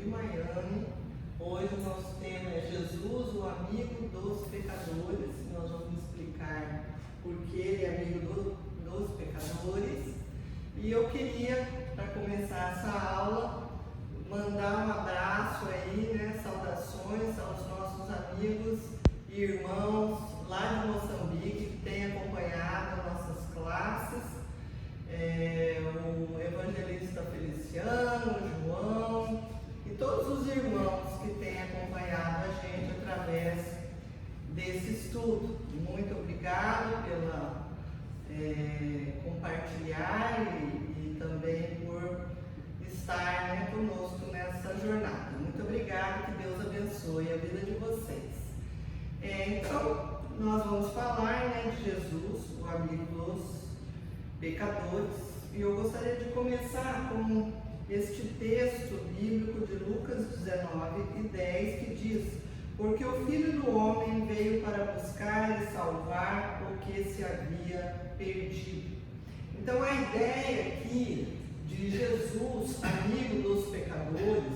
de Miami. Hoje o nosso tema é Jesus, o amigo dos pecadores. Nós vamos explicar por que ele é amigo dos pecadores. E eu queria, para começar essa aula, mandar um abraço aí, saudações aos nossos amigos e irmãos lá de Moçambique que têm acompanhado as nossas classes. O evangelista Feliciano, o João e todos os irmãos que têm acompanhado a gente através desse estudo. Muito obrigado pela compartilhar e também por estar conosco nessa jornada. Muito obrigado, que Deus abençoe a vida de vocês. Então, nós vamos falar de Jesus, o amigo dos pecadores, e eu gostaria de começar com este texto bíblico de Lucas 19:10, que diz: porque o Filho do Homem veio para buscar e salvar o que se havia perdido. Então a ideia aqui de Jesus, amigo dos pecadores,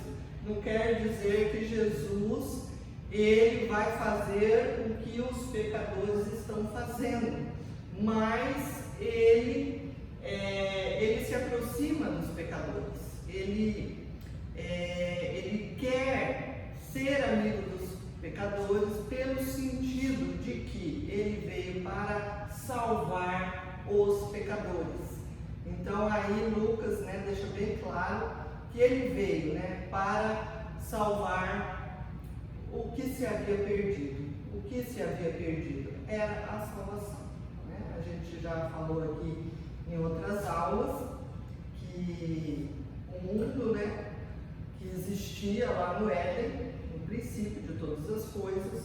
não quer dizer que Jesus ele vai fazer o que os pecadores estão fazendo, mas ele se aproxima dos pecadores, ele quer ser amigo dos pecadores pelo sentido de que ele veio para salvar os pecadores. Então aí Lucas deixa bem claro que ele veio para salvar o que se havia perdido. O que se havia perdido era a salvação. A gente já falou aqui em outras aulas que o mundo que existia lá no Éden, no princípio de todas as coisas,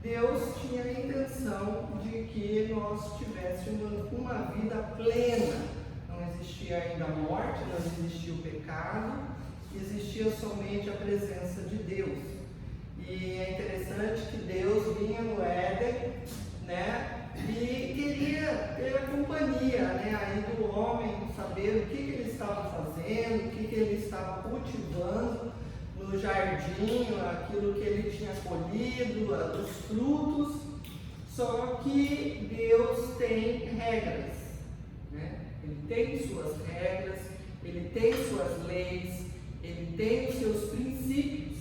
Deus tinha a intenção de que nós tivéssemos uma vida plena. Não existia ainda a morte, não existia o pecado, existia somente a presença de Deus. E é interessante que Deus vinha no Éden, e queria ter a companhia aí do homem, saber o que ele estava fazendo, o que ele estava cultivando no jardim, aquilo que ele tinha colhido, os frutos. Só que Deus tem regras, Ele tem suas regras, Ele tem suas leis, Ele tem os seus princípios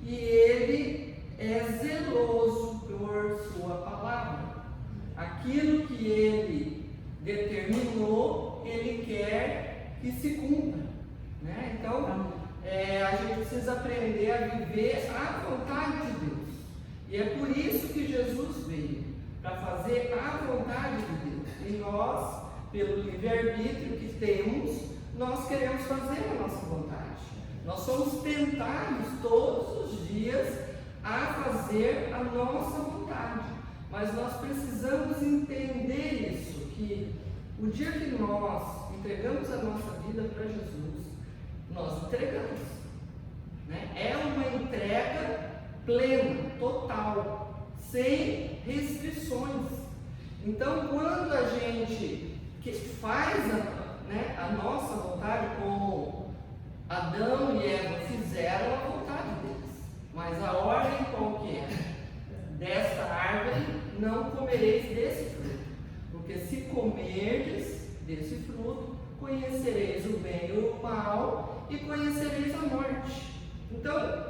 e Ele é zeloso por sua palavra. Aquilo que Ele determinou, Ele quer que se cumpra, Então, a gente precisa aprender a viver a vontade de Deus. E é por isso que Jesus veio, para fazer a vontade de Deus. E nós, pelo livre-arbítrio que temos, nós queremos fazer a nossa vontade. Nós somos tentados todos os dias a fazer a nossa vontade. Mas nós precisamos entender isso, que o dia que nós entregamos a nossa vida para Jesus, nós entregamos. É uma entrega plena, total, sem restrições. Então, quando a gente faz a nossa vontade, como Adão e Eva fizeram a vontade deles, mas a ordem qual que é? Desta árvore não comereis desse fruto, porque se comerdes desse fruto, conhecereis o bem e o mal e conhecereis a morte. Então,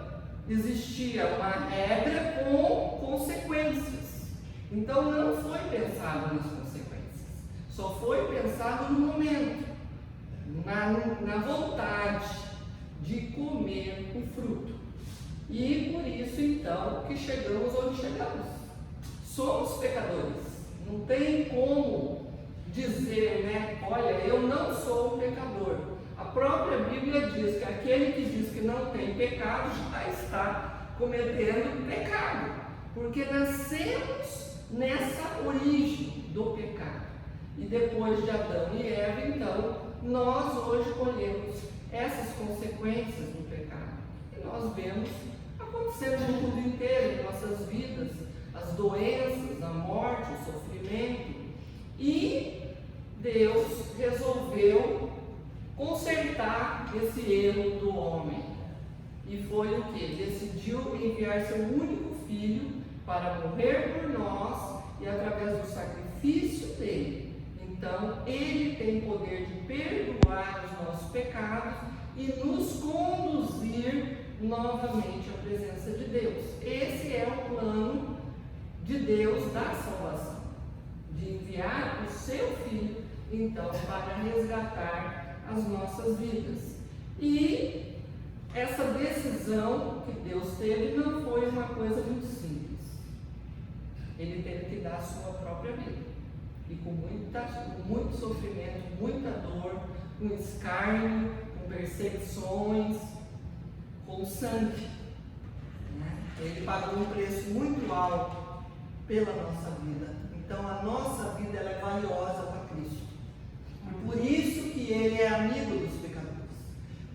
existia uma regra com consequências. Então, não foi pensado nas consequências, só foi pensado no momento, na vontade de comer o fruto. E por isso, então, que chegamos onde chegamos. Somos pecadores. Não tem como dizer, olha, eu não sou um pecador. A própria Bíblia diz que aquele que diz que não tem pecado já está cometendo pecado. Porque nascemos nessa origem do pecado. E depois de Adão e Eva, então, nós hoje colhemos essas consequências do pecado. E nós vemos acontecendo no mundo inteiro, em nossas vidas, as doenças, a morte, o sofrimento. E Deus resolveu consertar esse erro do homem. E foi o que? Decidiu enviar seu único filho para morrer por nós e através do sacrifício dele. Então, ele tem poder de perdoar os nossos pecados e nos conduzir novamente à presença de Deus. Esse é o plano de Deus da salvação, de enviar o seu filho, então, para resgatar as nossas vidas. E essa decisão que Deus teve não foi uma coisa muito simples. Ele teve que dar a sua própria vida. E com muito sofrimento, muita dor, com escárnio, com perseguições, com sangue. Ele pagou um preço muito alto pela nossa vida. Então a nossa vida ela é valiosa para Cristo. Por isso que Ele é amigo dos pecadores.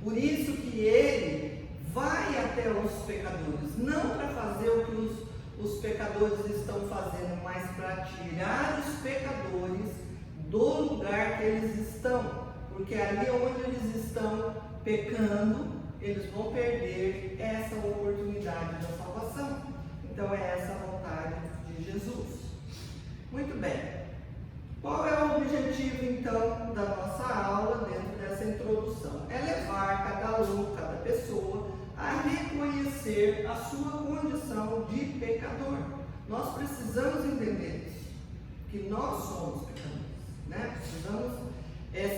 Por isso que Ele vai até os pecadores. Não para fazer o que os pecadores estão fazendo, mas para tirar os pecadores do lugar que eles estão. Porque ali onde eles estão pecando, eles vão perder essa oportunidade da salvação. Então é essa a vontade de Jesus. Muito bem. Qual é o objetivo então da nossa aula dentro dessa introdução? É levar cada aluno, cada pessoa a reconhecer a sua condição de pecador. Nós precisamos entender isso, que nós somos pecadores, né? Precisamos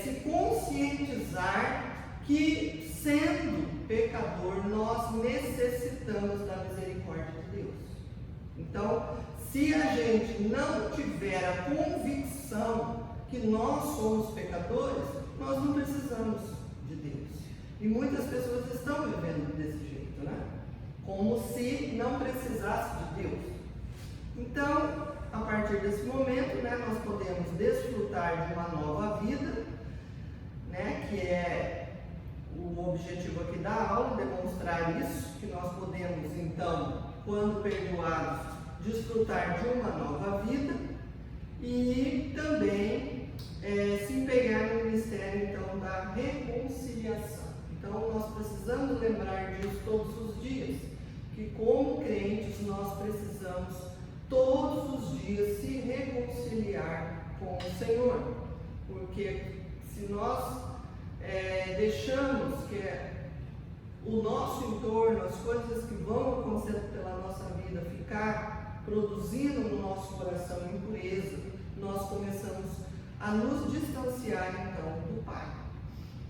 se conscientizar que, sendo pecador, nós necessitamos da misericórdia de Deus. Então, se a gente não tiver a convicção que nós somos pecadores, nós não precisamos de Deus. E muitas pessoas estão vivendo desse jeito, né? Como se não precisasse de Deus. Então, a partir desse momento, né, nós podemos desfrutar de uma nova vida, né, que é o objetivo aqui da aula, demonstrar isso, que nós podemos, então, quando perdoados, desfrutar de uma nova vida e também se empenhar no ministério, então, da reconciliação. Então, nós precisamos lembrar disso todos os dias, que como crentes nós precisamos todos os dias se reconciliar com o Senhor, porque se nós deixamos que o nosso entorno, as coisas que vão acontecendo pela nossa vida, ficar produzindo no nosso coração impureza, nós começamos a nos distanciar então do Pai.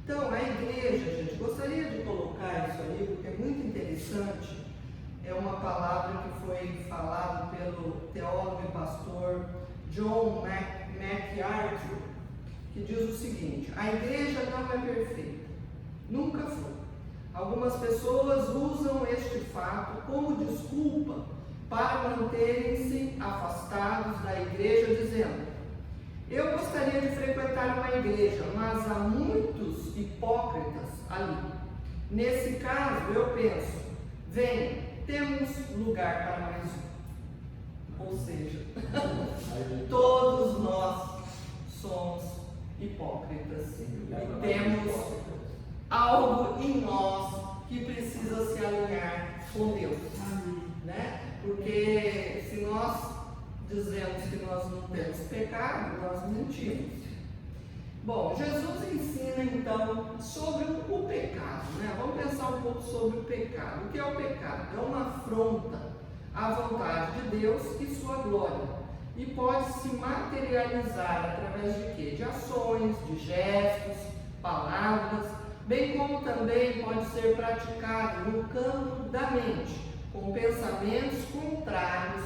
Então a igreja, gente, gostaria de colocar isso aí, porque é muito interessante. É uma palavra que foi falada pelo teólogo e pastor John MacArthur, que diz o seguinte: a igreja não é perfeita, nunca foi. Algumas pessoas usam este fato como desculpa para manterem-se afastados da igreja, dizendo: eu gostaria de frequentar uma igreja, mas há muitos hipócritas ali. Nesse caso, eu penso: vem, temos lugar para mais um. Ou seja, todos nós somos hipócritas e temos algo em nós que precisa se alinhar com Deus, né? Porque se nós dizemos que nós não temos pecado, nós mentimos. Bom, Jesus ensina então sobre o pecado, né? Vamos pensar um pouco sobre o pecado. O que é o pecado? É uma afronta à vontade de Deus e sua glória. E pode se materializar através de quê? De ações, de gestos, palavras, bem como também pode ser praticado no campo da mente, com pensamentos contrários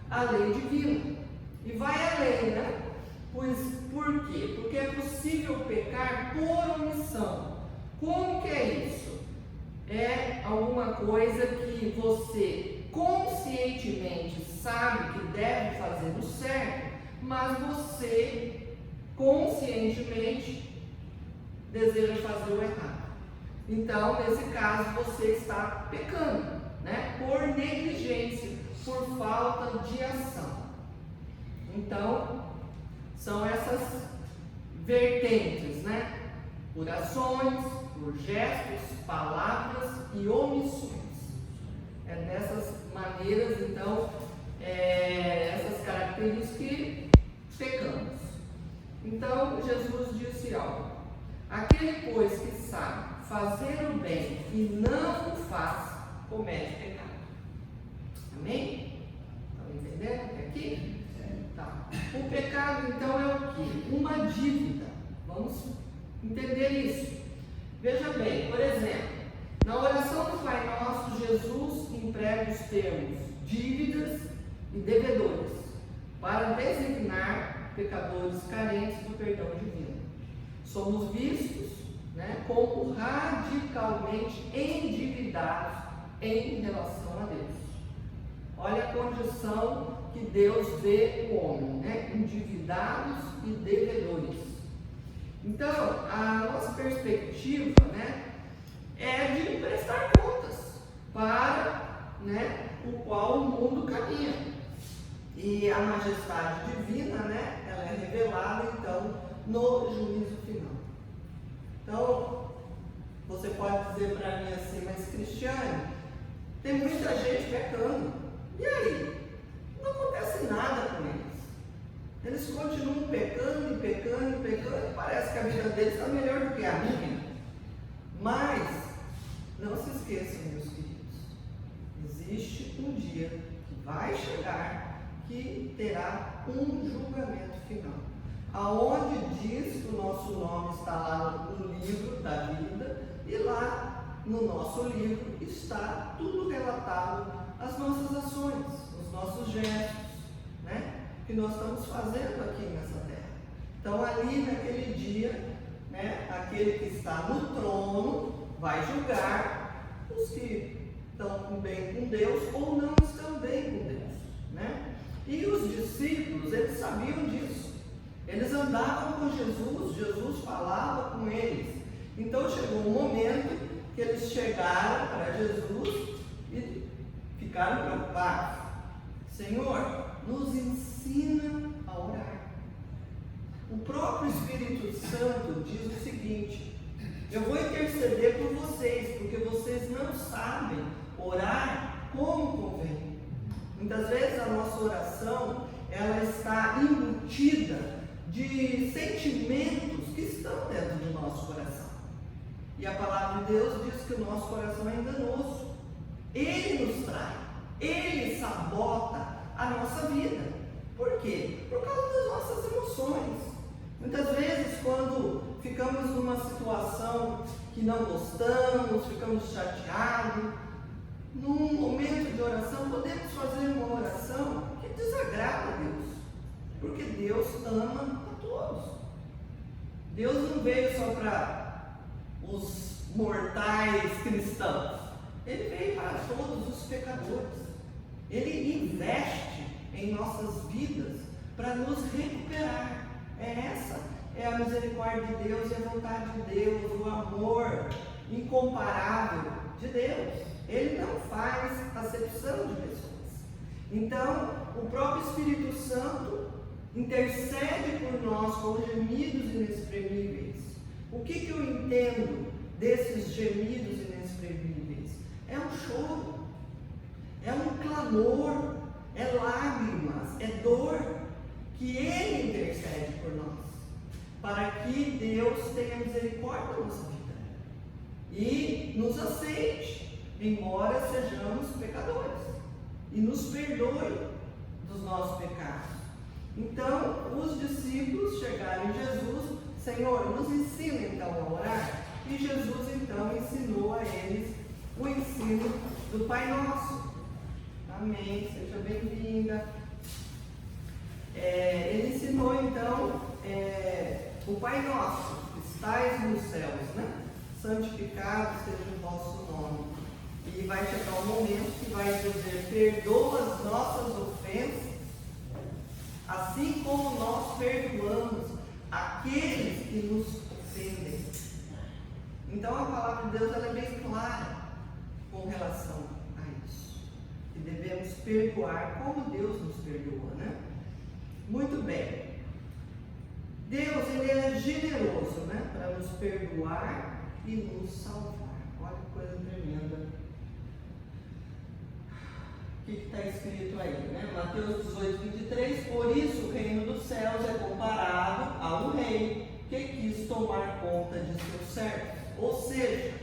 à lei divina. E vai além, né? Pois, por quê? Porque é possível pecar por omissão. Como que é isso? É alguma coisa que você conscientemente sabe que deve fazer o certo, mas você conscientemente deseja fazer o errado. Então, nesse caso, você está pecando, né? Por negligência, por falta de ação. Então, são essas vertentes, né? Por ações, por gestos, palavras e omissões. É dessas maneiras, então, essas características que pecamos. Então, Jesus disse algo: aquele, pois, que sabe fazer o bem e não o faz, comete pecado. Amém? Estão entendendo até aqui? Tá. O pecado, então, é o quê? Uma dívida. Vamos entender isso. Veja bem, por exemplo, na oração do Pai Nosso, Jesus emprega os termos dívidas e devedores para designar pecadores carentes do perdão divino. Somos vistos, como radicalmente endividados em relação a Deus. Olha a condição que Deus vê o homem, endividados e devedores. Então, a nossa perspectiva, é de prestar contas para, o qual o mundo caminha. E a majestade divina, ela é revelada, então, no juízo final. Então, você pode dizer para mim assim: mas Cristiane, tem muita gente pecando. E aí? Não acontece nada com eles. Eles continuam pecando e pecando e pecando, e parece que a vida deles está melhor do que a minha. Mas, não se esqueçam, meus queridos, existe um dia que vai chegar que terá um julgamento final, aonde diz que o nosso nome está lá no livro da vida, e lá no nosso livro está tudo relatado, as nossas ações, os nossos gestos, que nós estamos fazendo aqui nessa terra. Então, ali naquele dia, aquele que está no trono vai julgar os que estão bem com Deus ou não estão bem com Deus, E os discípulos, eles sabiam disso. Eles andavam com Jesus, Jesus falava com eles. Então chegou um momento que eles chegaram para Jesus e ficaram preocupados. Senhor, nos ensina a orar. O próprio Espírito Santo diz o seguinte: eu vou interceder por vocês, porque vocês não sabem orar como convém. Muitas vezes a nossa oração, ela está embutida de sentimentos que estão dentro do nosso coração. E a palavra de Deus diz que o nosso coração é enganoso. Ele nos trai, ele sabota a nossa vida. Por quê? Por causa das nossas emoções. Muitas vezes, quando ficamos numa situação que não gostamos, ficamos chateados, num momento de oração, podemos fazer uma oração que desagrada a Deus, porque Deus ama a todos. Deus não veio só para os mortais cristãos, Ele veio para todos os pecadores. Ele investe em nossas vidas para nos recuperar. Essa é a misericórdia de Deus e a vontade de Deus, o amor incomparável de Deus. Ele não faz acepção de pessoas. Então, o próprio Espírito Santo intercede por nós com gemidos inexprimíveis. O que eu entendo desses gemidos inexprimíveis? É um choro, é um clamor, é lágrimas, é dor, que Ele intercede por nós, para que Deus tenha misericórdia da nossa vida e nos aceite, embora sejamos pecadores, e nos perdoe dos nossos pecados. Então, os discípulos chegaram em Jesus: Senhor, nos ensina então a orar. E Jesus então ensinou a eles o ensino do Pai Nosso. Amém, seja bem-vinda. Ele ensinou então o Pai Nosso, que estais nos céus, santificado seja o vosso nome. E vai chegar um momento que vai dizer: perdoa as nossas ofensas, assim como nós perdoamos aqueles que nos ofendem. Então a palavra de Deus, ela é bem clara com relação a isso, que devemos perdoar como Deus nos perdoa, Muito bem. Deus, Ele é generoso, para nos perdoar e nos salvar. Olha que coisa tremenda. O que está escrito aí, né? Mateus 18, 23. Por isso o reino dos céus é comparado a um rei que quis tomar conta de seus servos. Ou seja,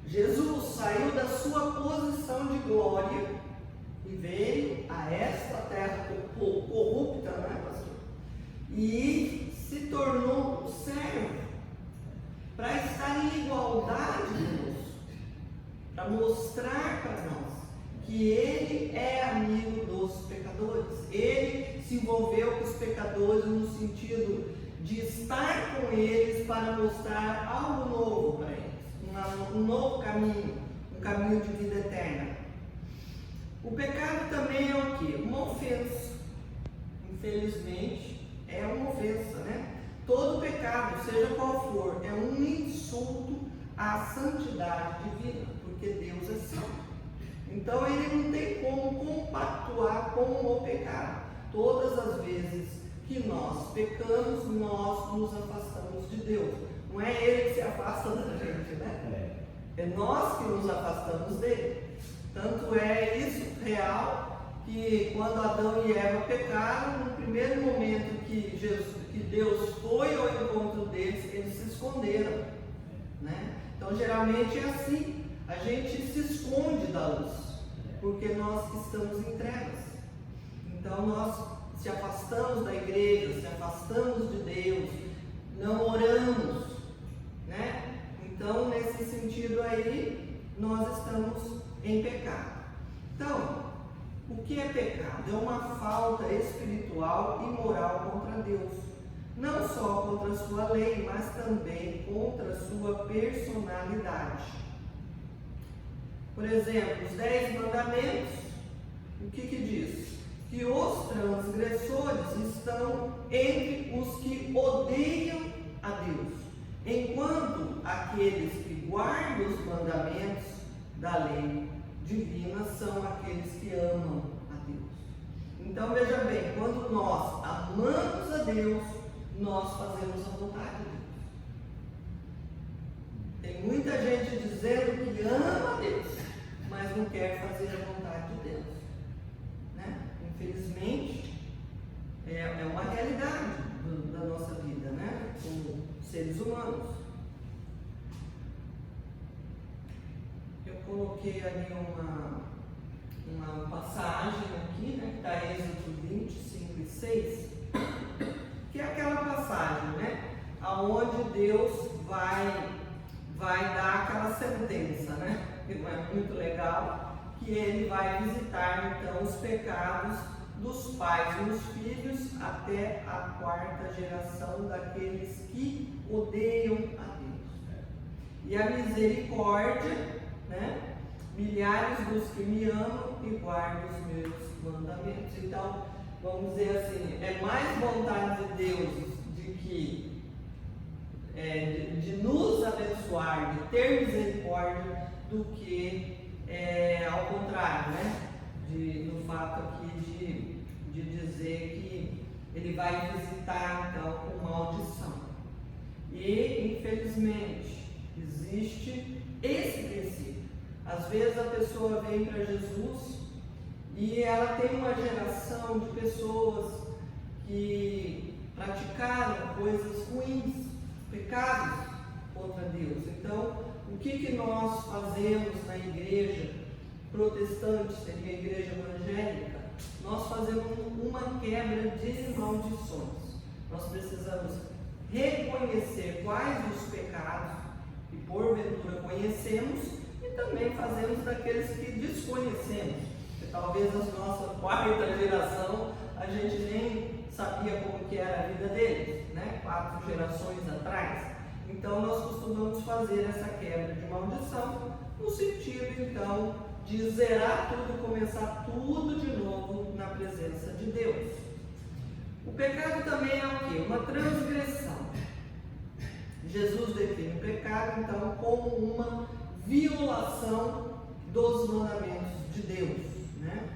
Jesus saiu da sua posição de glória e veio a esta terra corrupta, né, pastor? E se tornou servo para estar em igualdade conosco, para mostrar para nós que Ele é amigo dos pecadores. Ele se envolveu com os pecadores no sentido de estar com eles para mostrar algo novo para eles, um novo caminho, um caminho de vida eterna. O pecado também é o quê? Uma ofensa. Infelizmente, é uma ofensa, né? Todo pecado, seja qual for, é um insulto à santidade divina, porque Deus é santo. Então ele não tem como compactuar com o pecado. Todas as vezes que nós pecamos, nós nos afastamos de Deus. Não é Ele que se afasta da gente, né? É nós que nos afastamos dele. Tanto é isso real que quando Adão e Eva pecaram, no primeiro momento que Deus foi ao encontro deles, eles se esconderam, né? Então geralmente é assim, a gente se esconde da luz, porque nós estamos em trevas. Então nós se afastamos da igreja, se afastamos de Deus, não oramos, né? Então nesse sentido aí, nós estamos em pecado. Então, o que é pecado? É uma falta espiritual e moral contra Deus. Não só contra a sua lei, mas também contra a sua personalidade. Por exemplo, os 10 mandamentos, o que diz? Que os transgressores estão entre os que odeiam a Deus, enquanto aqueles que guardam os mandamentos da lei divina são aqueles que amam a Deus. Então veja bem, quando nós amamos a Deus, nós fazemos a vontade de Deus. Tem muita gente dizendo que ama a Deus, mas não quer fazer a vontade de Deus, né? Infelizmente é uma realidade da nossa vida, né? Como seres humanos. Eu coloquei ali uma passagem aqui, né, que está em Êxodo 20, 5 e 6, que é aquela passagem, né, aonde Deus vai dar aquela sentença, né, que não é muito legal, que Ele vai visitar então os pecados dos pais nos filhos até a 4ª geração daqueles que odeiam a Deus. E a misericórdia, né? Milhares dos que me amam e guardam os meus mandamentos. Então, vamos dizer assim, é mais vontade de Deus de nos abençoar, de ter misericórdia, do que ao contrário, né? No fato aqui de dizer que Ele vai visitar então com maldição. E, infelizmente, existe esse princípio. Às vezes a pessoa vem para Jesus e ela tem uma geração de pessoas que praticaram coisas ruins, pecados contra Deus. Então, o que nós fazemos na igreja protestante, seria a igreja evangélica? Nós fazemos uma quebra de maldições. Nós precisamos reconhecer quais os pecados que porventura conhecemos e também fazemos daqueles que desconhecemos, porque talvez a nossa 4ª geração a gente nem sabia como que era a vida deles, né? 4 gerações atrás. Então nós costumamos fazer essa quebra de maldição no sentido então de zerar tudo e começar tudo de novo na presença de Deus. O pecado também é o quê? Uma transgressão. Jesus define o pecado então como uma violação dos mandamentos de Deus, né?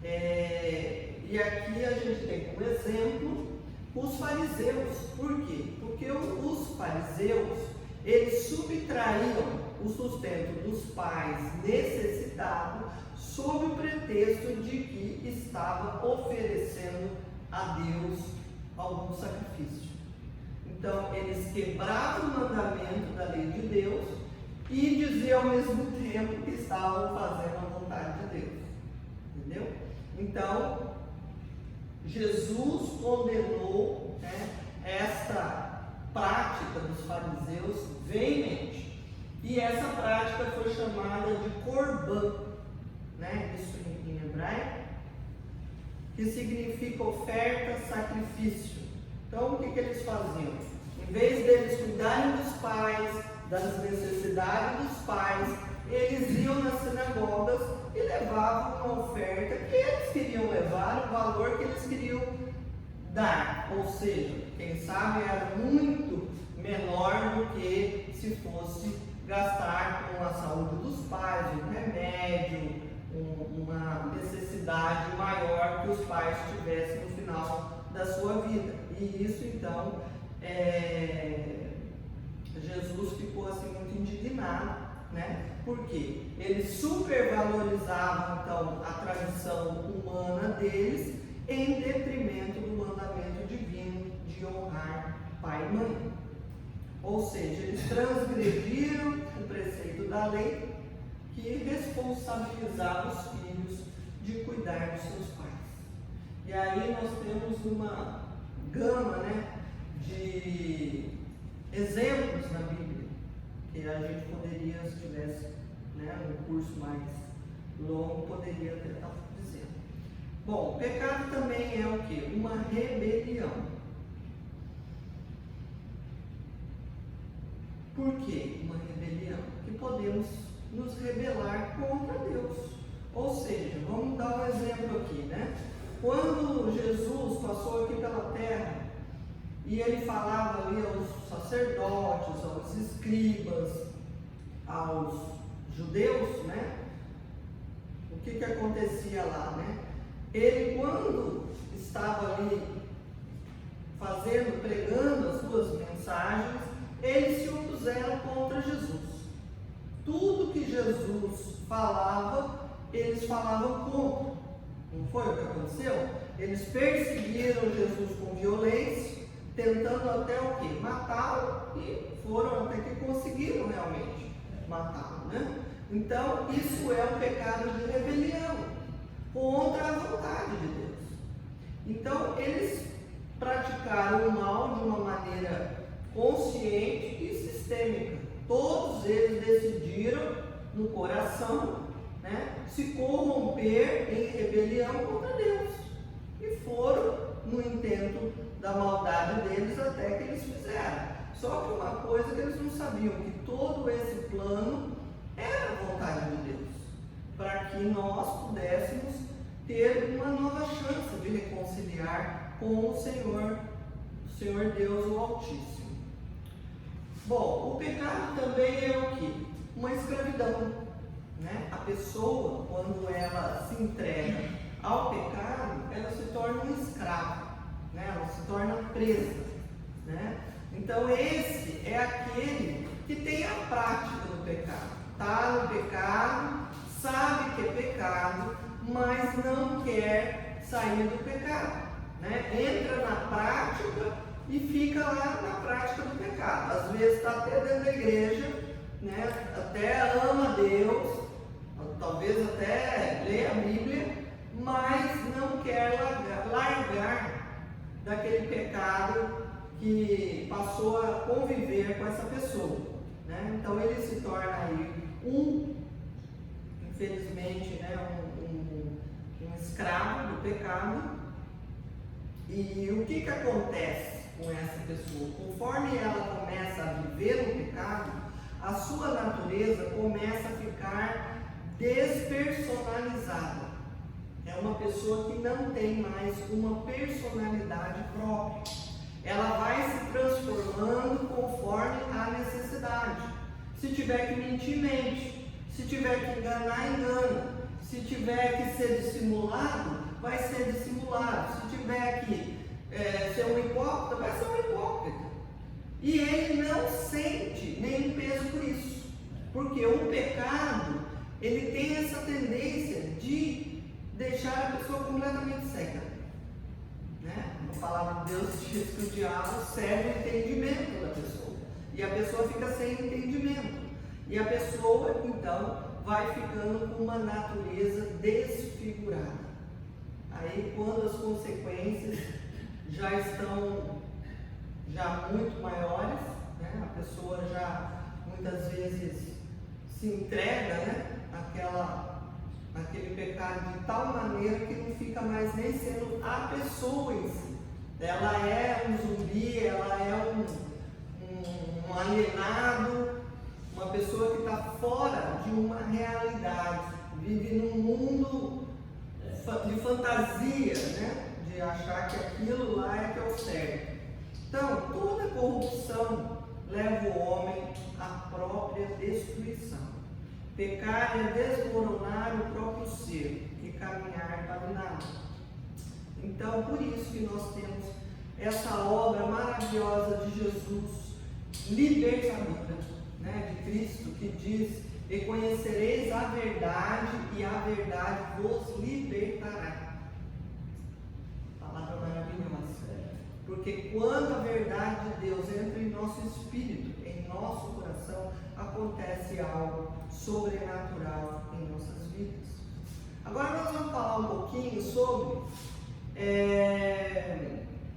E aqui a gente tem como exemplo os fariseus. Por quê? Porque os fariseus, eles subtraíam o sustento dos pais necessitados sob o pretexto de que estava oferecendo a Deus algum sacrifício. Então, eles quebravam o mandamento da lei de Deus e diziam ao mesmo tempo que estavam fazendo a vontade de Deus. Entendeu? Então, Jesus condenou, né, esta prática dos fariseus veemente. E essa prática foi chamada de Corban, né? Isso em hebraico, que significa oferta, sacrifício. Então, o que eles faziam? Em vez deles cuidarem dos pais, das necessidades dos pais, eles iam nas sinagogas e levavam uma oferta que eles queriam levar, o valor que eles queriam dar. Ou seja, quem sabe era muito menor do que se fosse gastar com a saúde dos pais, um remédio, uma necessidade maior que os pais tivessem no final da sua vida. E isso então, Jesus ficou assim muito indignado, né? Porque eles supervalorizavam então a tradição humana deles em detrimento do mandamento divino de honrar pai e mãe. Ou seja, eles transgrediram o preceito da lei que responsabilizava os filhos de cuidar dos seus pais. E aí nós temos uma gama, né, de exemplos na Bíblia que a gente poderia, se tivesse, né, um curso mais longo, poderia até estar dizendo. Bom, pecado também é o quê? Uma rebelião. Por que uma rebelião? Que podemos nos rebelar contra Deus. Ou seja, vamos dar um exemplo aqui, né? Quando Jesus passou aqui pela terra e ele falava ali aos sacerdotes, aos escribas, aos judeus, né? O que acontecia lá, né? Ele, quando estava ali pregando as suas mensagens, eles se opuseram contra Jesus. Tudo que Jesus falava, eles falavam contra. Não foi o que aconteceu? Eles perseguiram Jesus com violência, tentando até o quê? Matá-lo, e foram até que conseguiram realmente matá-lo, né? Então, isso é um pecado de rebelião contra a vontade de Deus. Então, eles praticaram o mal de uma maneira consciente e sistêmica. Todos eles decidiram no coração, né, se corromper em rebelião contra Deus. E foram no intento da maldade deles até que eles fizeram. Só que uma coisa que eles não sabiam, que todo esse plano era a vontade de Deus, para que nós pudéssemos ter uma nova chance de reconciliar com o Senhor Deus o Altíssimo. Bom, o pecado também é o quê? Uma escravidão, né? A pessoa, quando ela se entrega ao pecado, ela se torna um escravo, né? Ela se torna presa, né? Então esse é aquele que tem a prática do pecado, está no pecado, sabe que é pecado, mas não quer sair do pecado, né? Entra na prática e fica lá na prática do pecado. Às vezes está até dentro da igreja, né? Até ama Deus, talvez até lê a Bíblia, mas não quer largar daquele pecado que passou a conviver com essa pessoa, né? Então ele se torna aí infelizmente, né, um escravo do pecado. E o que acontece com essa pessoa? Conforme ela começa a viver no pecado, a sua natureza começa a ficar despersonalizada. É uma pessoa que não tem mais uma personalidade própria. Ela vai se transformando conforme a necessidade. Se tiver que mentir, mente. Se tiver que enganar, engana. Se tiver que ser dissimulado, vai ser dissimulado. Se tiver que ser um hipócrita, vai ser um hipócrita. E ele não sente nenhum peso por isso. Porque o pecado, ele tem essa tendência de deixar a pessoa completamente cega. Né? A palavra de Deus diz que o diabo cega o entendimento da pessoa. E a pessoa fica sem entendimento. E a pessoa, então, vai ficando com uma natureza desfigurada. Aí, quando as consequências já estão muito maiores, né? A pessoa já muitas vezes se entrega, né? Aquele pecado de tal maneira que não fica mais nem sendo a pessoa em si. Ela é um zumbi, ela é um alienado, uma pessoa que está fora de uma realidade, vive num mundo de fantasia, né? De achar que aquilo lá é que é o certo. Então, toda corrupção leva o homem à própria destruição. Pecar é desmoronar o próprio ser e caminhar para o nada. Então, por isso que nós temos essa obra maravilhosa de Jesus, libertadora, né, de Cristo, que diz: e conhecereis a verdade, e a verdade vos libertará. Palavra maravilhosa. Porque quando a verdade de Deus entra em nosso espírito, em nosso coração, acontece algo sobrenatural em nossas vidas. Agora nós vamos falar um pouquinho sobre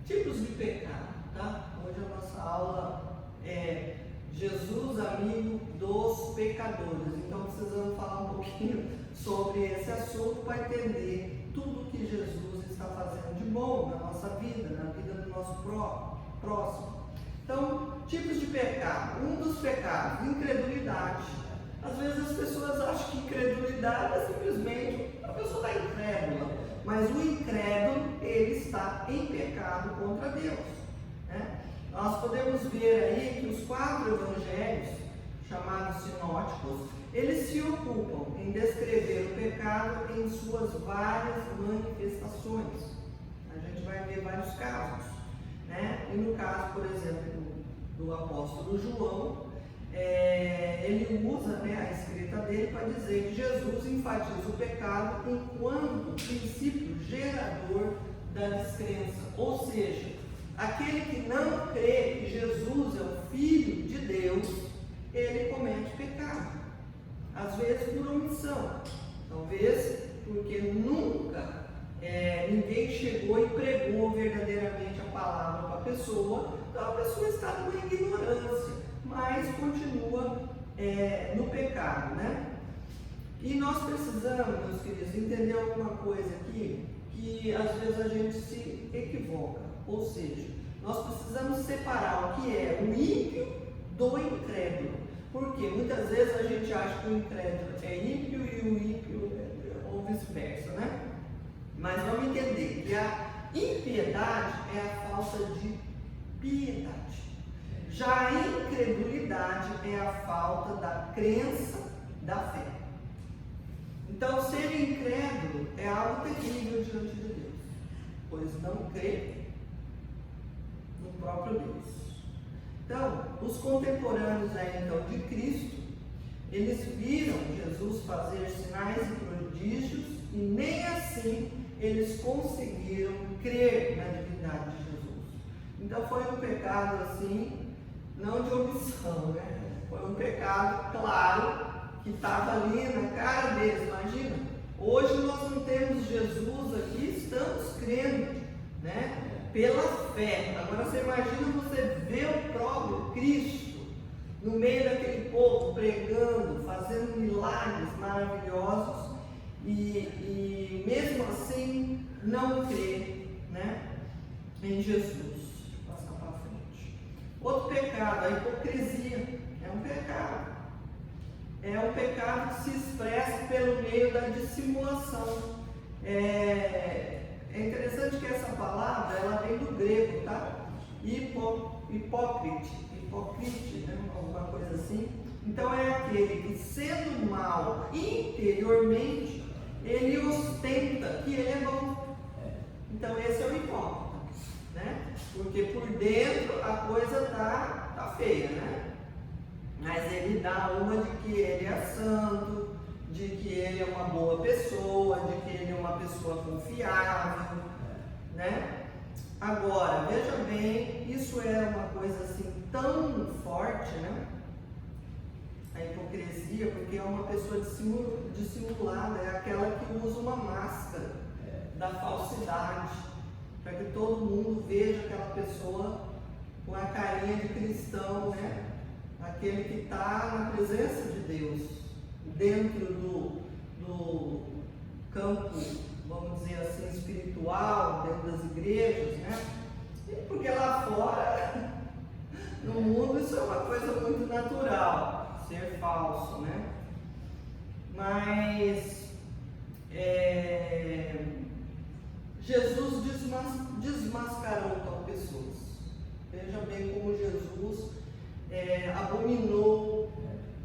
tipos de pecado, tá? Hoje a nossa aula é Jesus, amigo dos pecadores. Então precisamos falar um pouquinho sobre esse assunto para entender tudo que Jesus está fazendo de bom na nossa vida, na vida do nosso próximo. Então, tipos de pecado. Um dos pecados, incredulidade. Às vezes as pessoas acham que incredulidade é simplesmente a pessoa está incrédula, mas o incrédulo, ele está em pecado contra Deus, né? Nós podemos ver aí que os 4 evangelhos, chamados sinóticos, eles se ocupam em descrever o pecado em suas várias manifestações. A gente vai ver vários casos, né? E no caso, por exemplo, do apóstolo João, ele usa, né, a escrita dele para dizer que Jesus enfatiza o pecado enquanto princípio gerador da descrença. Ou seja, aquele que não crê que Jesus é o Filho de Deus, ele comete pecado. Às vezes por omissão, talvez porque nunca ninguém chegou e pregou verdadeiramente a palavra para a pessoa, então a pessoa está numa ignorância, mas continua no pecado, né? E nós precisamos, meus queridos, entender alguma coisa aqui, que às vezes a gente se equivoca, ou seja, nós precisamos separar o que é o ímpio do incrédulo, porque muitas vezes a gente acha que o incrédulo é ímpio e o ímpio ou vice-versa, né? Mas vamos entender que a impiedade é a falta de piedade. Já a incredulidade é a falta da crença da fé. Então, ser incrédulo é algo terrível diante de Deus, pois não crê no próprio Deus. Então, os contemporâneos aí, então, de Cristo, eles viram Jesus fazer sinais e prodígios e nem assim eles conseguiram crer na divindade de Jesus. Então, foi um pecado assim, não de omissão, né? Foi um pecado claro que estava ali na cara deles. Imagina, hoje nós não temos Jesus aqui, estamos crendo, né? Pela fé. Agora você imagina você ver o próprio Cristo no meio daquele povo, pregando, fazendo milagres maravilhosos e mesmo assim não crer, né, em Jesus. Passar para frente. Outro pecado, a hipocrisia. É um pecado. É um pecado que se expressa pelo meio da dissimulação. É interessante que essa palavra, ela vem do grego, tá? Hipócrite, né? Alguma coisa assim. Então é aquele que, sendo mal interiormente, ele ostenta que ele é bom. Então esse é o hipócrita, né? Porque por dentro a coisa tá feia, né? mas ele dá uma de que ele é santo, de que ele é uma boa pessoa, de que ele é uma pessoa confiável, né? Agora, veja bem, isso é uma coisa assim tão forte, né? A hipocrisia, porque é uma pessoa dissimulada, é aquela que usa uma máscara da falsidade, para que todo mundo veja aquela pessoa com a carinha de cristão, né? Aquele que está na presença de Deus, dentro do campo, vamos dizer assim, espiritual, dentro das igrejas, né? E porque lá fora, no mundo, isso é uma coisa muito natural, ser falso, né? Mas Jesus desmascarou tal pessoas. Veja bem como Jesus abominou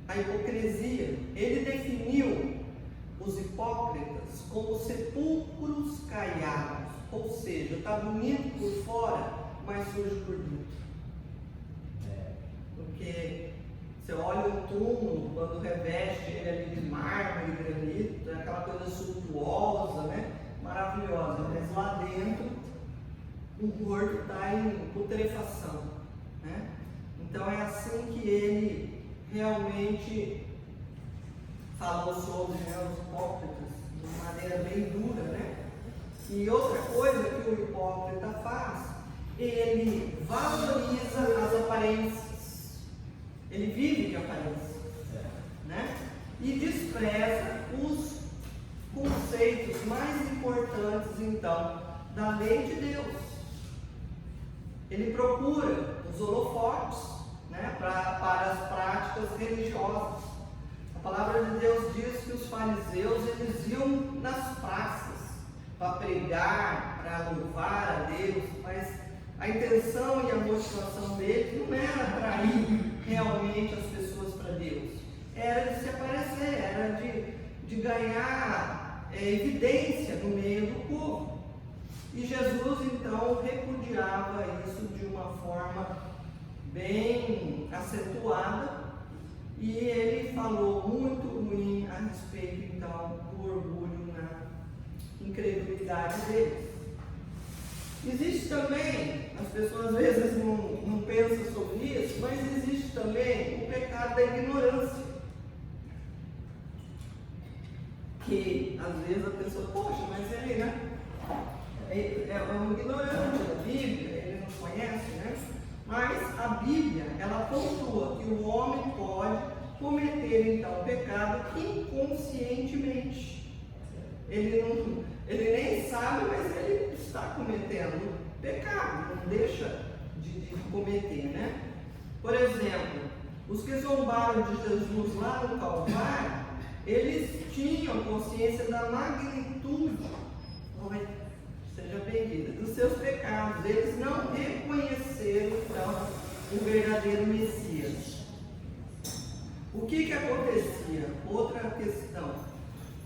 a hipocrisia. Ele definiu os hipócritas como sepulcros caiados, ou seja, está bonito por fora, mas sujo por dentro. Porque você olha o túmulo, quando reveste ele ali de mármore, granito, é aquela coisa suntuosa, né? Maravilhosa, mas lá dentro o morto está em putrefação, né? Então é assim que ele realmente falou sobre os hipócritas, de uma maneira bem dura, né? E outra coisa que o hipócrita faz, ele valoriza as aparências, ele vive de aparência, né? E despreza os conceitos mais importantes, então, da lei de Deus. Ele procura os holofotes, né, para as práticas religiosas. A palavra de Deus diz que os fariseus eles iam nas praças para pregar, para louvar a Deus, mas a intenção e a motivação deles não era atrair realmente as pessoas para Deus, era de se aparecer, era de ganhar evidência no meio do povo. E Jesus então repudiava isso de uma forma bem acentuada, e ele falou muito ruim a respeito então do orgulho na incredulidade deles. Existe também, as pessoas às vezes não pensam sobre isso, mas existe também o pecado da ignorância. Que às vezes a pessoa, poxa, mas ele, né? É um ignorante da Bíblia, ele não conhece, né? Mas a Bíblia, ela pontua que o homem pode cometer então pecado inconscientemente. Ele nem sabe, mas ele está cometendo pecado, não deixa de cometer, né? Por exemplo, os que zombaram de Jesus lá no Calvário, eles tinham consciência da magnitude, seja bem-vinda, dos seus pecados. Eles não reconheceram então o verdadeiro Messias. O que acontecia? Outra questão.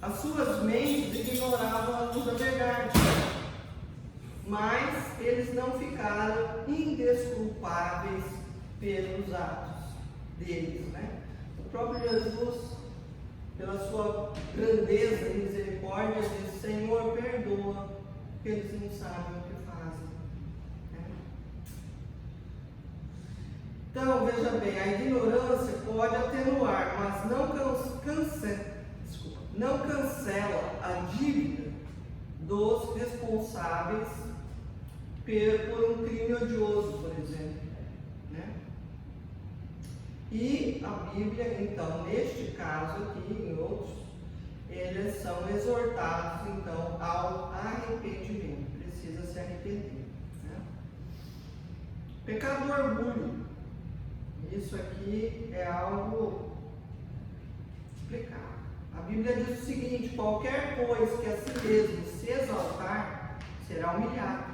As suas mentes ignoravam a luz da verdade, mas eles não ficaram indesculpáveis pelos atos deles, né? O próprio Jesus, pela sua grandeza e misericórdia, diz: Senhor, perdoa, porque eles não sabem o que fazem. Então, veja bem, a ignorância pode atenuar, mas não cancela a dívida dos responsáveis por um crime odioso, por exemplo. Né? E a Bíblia, então, neste caso aqui, em outros, eles são exortados, então, ao arrependimento. Precisa se arrepender. Né? Pecado do orgulho. Isso aqui é algo explicado. A Bíblia diz o seguinte: qualquer coisa que a si mesmo se exaltar, será humilhado.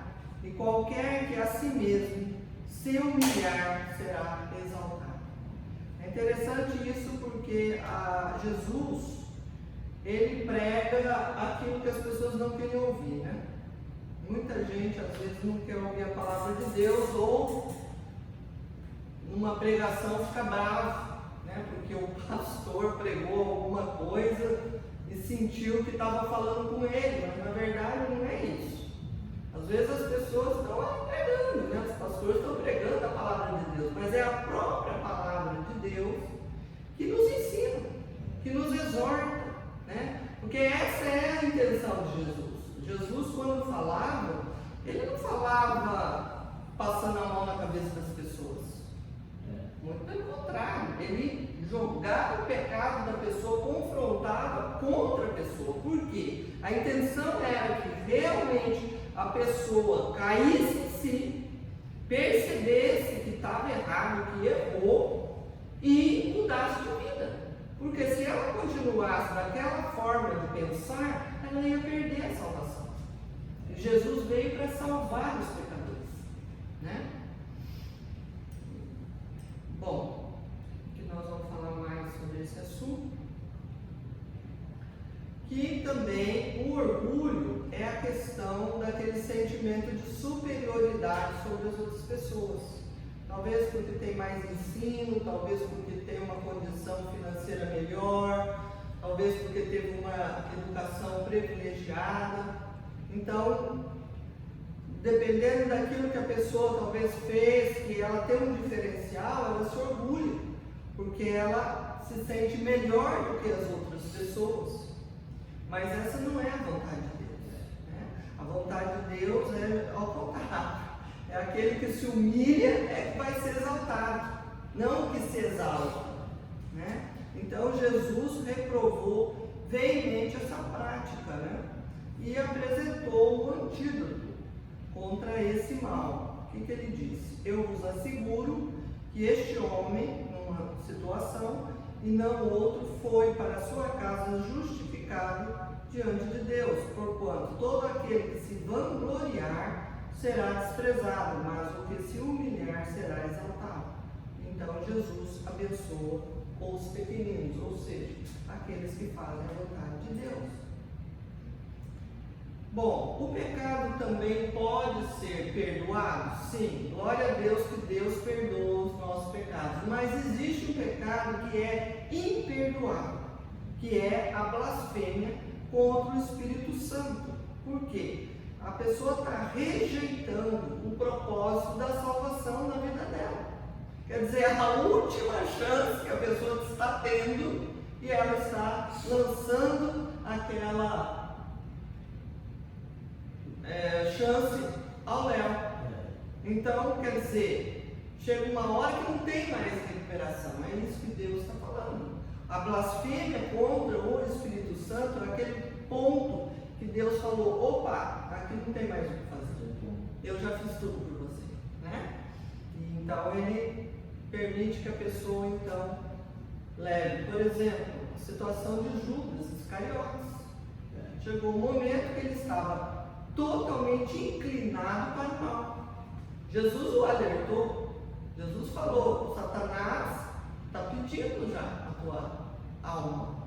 E qualquer que a si mesmo se humilhar, será exaltado. É interessante isso porque Jesus, ele prega aquilo que as pessoas não querem ouvir, né? Muita gente às vezes não quer ouvir a palavra de Deus, ou numa pregação fica bravo, né? porque o pastor pregou alguma coisa e sentiu que estava falando com ele, mas na verdade não é isso. Às vezes as pessoas estão pregando, né? Os pastores estão pregando a palavra de Deus, mas é a própria palavra de Deus que nos ensina, que nos exorta, né? Porque essa é a intenção de Jesus. Jesus, quando falava, ele não falava passando a mão na cabeça das pessoas. Muito pelo contrário, ele jogava o pecado da pessoa, confrontava contra a pessoa. Por quê? A intenção era que realmente a pessoa caísse em si, percebesse que estava errado, que errou e mudasse de vida. Porque se ela continuasse daquela forma de pensar, ela ia perder a salvação. E Jesus veio para salvar os pecadores, né? Bom, que nós vamos falar mais sobre esse assunto. Que também o orgulho é a questão daquele sentimento de superioridade sobre as outras pessoas. Talvez porque tem mais ensino, talvez porque tem uma condição financeira melhor, talvez porque teve uma educação privilegiada. Então, dependendo daquilo que a pessoa talvez fez, que ela tem um diferencial, ela se orgulha, porque ela se sente melhor do que as outras pessoas. Mas essa não é a vontade de Deus, né? A vontade de Deus é ao contrário. É aquele que se humilha é que vai ser exaltado, não o que se exalta, né? Então Jesus reprovou veemente essa prática, né? E apresentou o antídoto contra esse mal. O que ele disse? Eu vos asseguro que este homem, numa situação, e não outro, foi para a sua casa justificado diante de Deus, porquanto todo aquele que se vangloriar será desprezado, mas o que se humilhar será exaltado. Então Jesus abençoa os pequeninos, ou seja, aqueles que fazem a vontade de Deus. Bom, o pecado também pode ser perdoado? Sim, glória a Deus que Deus perdoa os nossos pecados. Mas existe um pecado que é imperdoável, que é a blasfêmia contra o Espírito Santo. Por quê? A pessoa está rejeitando o propósito da salvação na vida dela. Quer dizer, é a última chance que a pessoa está tendo e ela está lançando aquela chance ao léu. Então, quer dizer, chega uma hora que não tem mais recuperação. É isso que Deus está falando. A blasfêmia contra o Espírito Santo é aquele ponto que Deus falou: opa, aqui não tem mais o que fazer. Eu já fiz tudo por você, né? E então Ele permite que a pessoa então leve. Por exemplo, a situação de Judas Iscariotes. Chegou um momento que ele estava totalmente inclinado para o mal. Jesus o alertou. Jesus falou: Satanás está pedindo já a tua alma.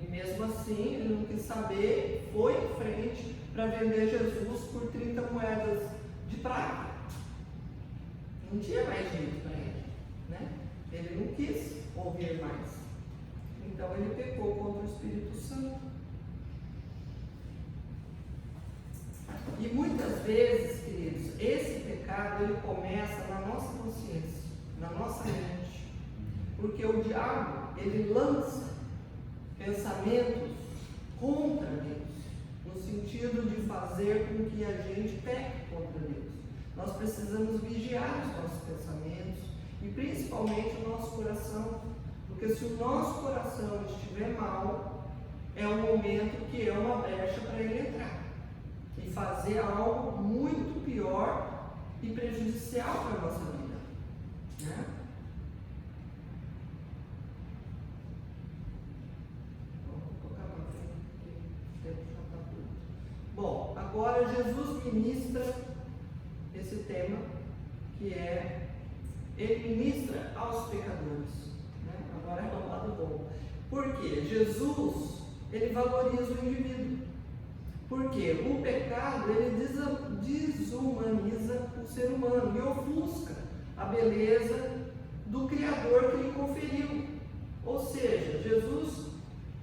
E mesmo assim ele não quis saber, foi em frente para vender Jesus por 30 moedas de prata. Não tinha mais jeito para ele, né? Ele não quis ouvir mais. Então ele pecou contra o Espírito Santo. E muitas vezes, queridos, esse pecado ele começa na nossa consciência, na nossa mente, porque o diabo ele lança pensamentos contra Deus, no sentido de fazer com que a gente peque contra Deus. Nós precisamos vigiar os nossos pensamentos e principalmente o nosso coração, porque se o nosso coração estiver mal, é um momento que é uma brecha para ele entrar e fazer algo muito pior e prejudicial para a nossa vida, né? Vou tocar para frente, porque o tempo já está curto. Bom, agora Jesus ministra esse tema, que é, ele ministra aos pecadores, né? Agora é o lado bom. Por quê? Jesus, ele valoriza o indivíduo. Porque o pecado, ele desumaniza o ser humano e ofusca a beleza do Criador que lhe conferiu. Ou seja, Jesus,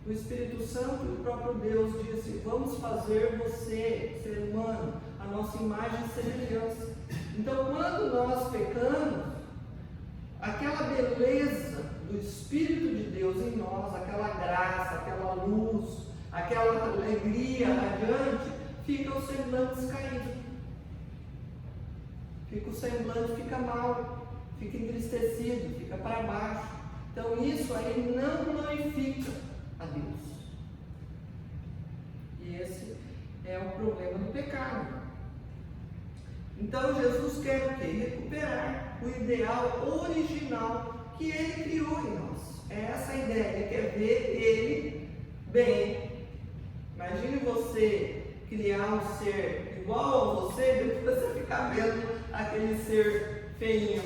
o Espírito Santo e o próprio Deus disse: vamos fazer você, ser humano, a nossa imagem e semelhança. Então, quando nós pecamos, aquela beleza do Espírito de Deus em nós, aquela graça, aquela luz, aquela alegria radiante, fica o semblante descaído. O semblante fica mal, fica entristecido, fica para baixo. Então isso aí não glorifica a Deus. E esse é o problema do pecado. Então Jesus quer o quê? Recuperar o ideal original que Ele criou em nós. É essa a ideia. Ele quer ver Ele bem. Imagine você criar um ser igual a você, depois você ficar vendo aquele ser feinho,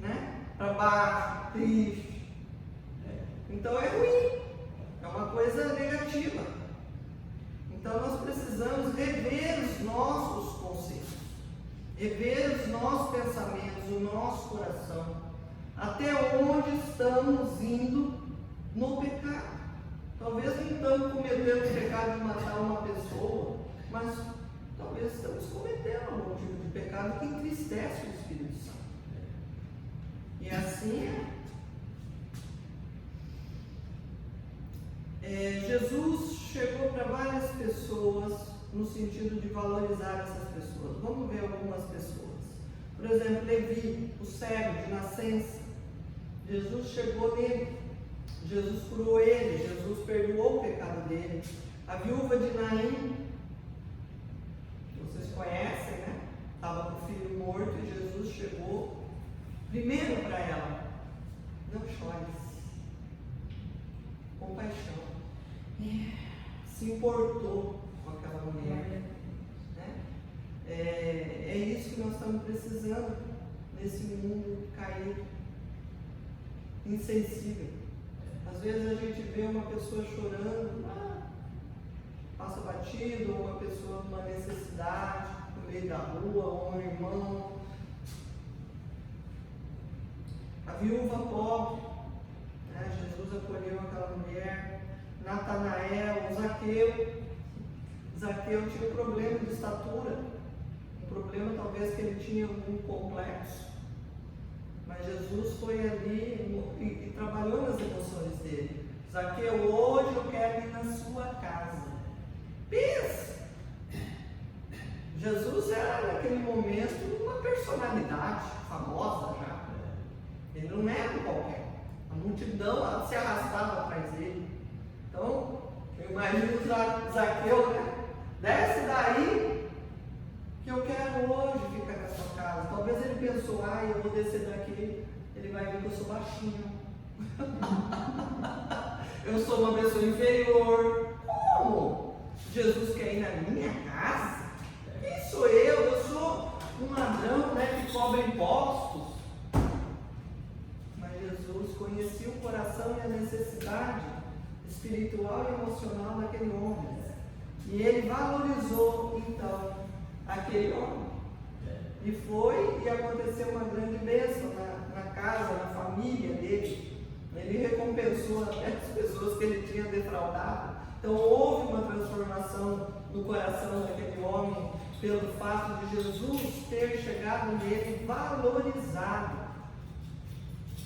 né? Para baixo, triste. Então é ruim, é uma coisa negativa. Então nós precisamos rever os nossos conceitos, rever os nossos pensamentos, o nosso coração, até onde estamos indo no pecado. Talvez não estamos cometendo o pecado de matar uma pessoa, mas talvez estamos cometendo algum tipo de pecado que entristece o Espírito Santo. E assim Jesus chegou para várias pessoas no sentido de valorizar essas pessoas. Vamos ver algumas pessoas. Por exemplo, Levi, o cego de nascença. Jesus chegou nele, Jesus curou ele, Jesus perdoou o pecado dele. A viúva de Naim, vocês conhecem, né? Estava com o filho morto e Jesus chegou primeiro para ela: não chores. Compaixão. Se importou com aquela mulher. Né? É isso que nós estamos precisando nesse mundo caído, insensível. Às vezes a gente vê uma pessoa chorando, passa batido, ou uma pessoa numa necessidade, no meio da rua, ou um irmão. A viúva pobre, né? Jesus acolheu aquela mulher. Natanael, Zaqueu tinha um problema de estatura, um problema talvez que ele tinha algum complexo, mas Jesus foi ali e trabalhou nas emoções dele. Zaqueu, hoje eu quero ir na sua casa. Pensa! Jesus era naquele momento uma personalidade famosa já. Ele não era qualquer. A multidão se arrastava atrás dele. Então, eu imagino Zaqueu, né? Desce daí, que eu quero hoje ficar na sua casa. Talvez ele pensou: eu vou descer daqui, ele vai ver que eu sou baixinho. Eu sou uma pessoa inferior. Como? Jesus quer ir na minha casa? Quem sou eu? Eu sou um ladrão, né, que cobra impostos. Mas Jesus conhecia o coração e a necessidade espiritual e emocional daquele homem. E ele valorizou então aquele homem. E foi e aconteceu uma grande bênção na casa, na família dele. Ele recompensou até as pessoas que ele tinha defraudado. Então houve uma transformação no coração daquele homem pelo fato de Jesus ter chegado nele e valorizado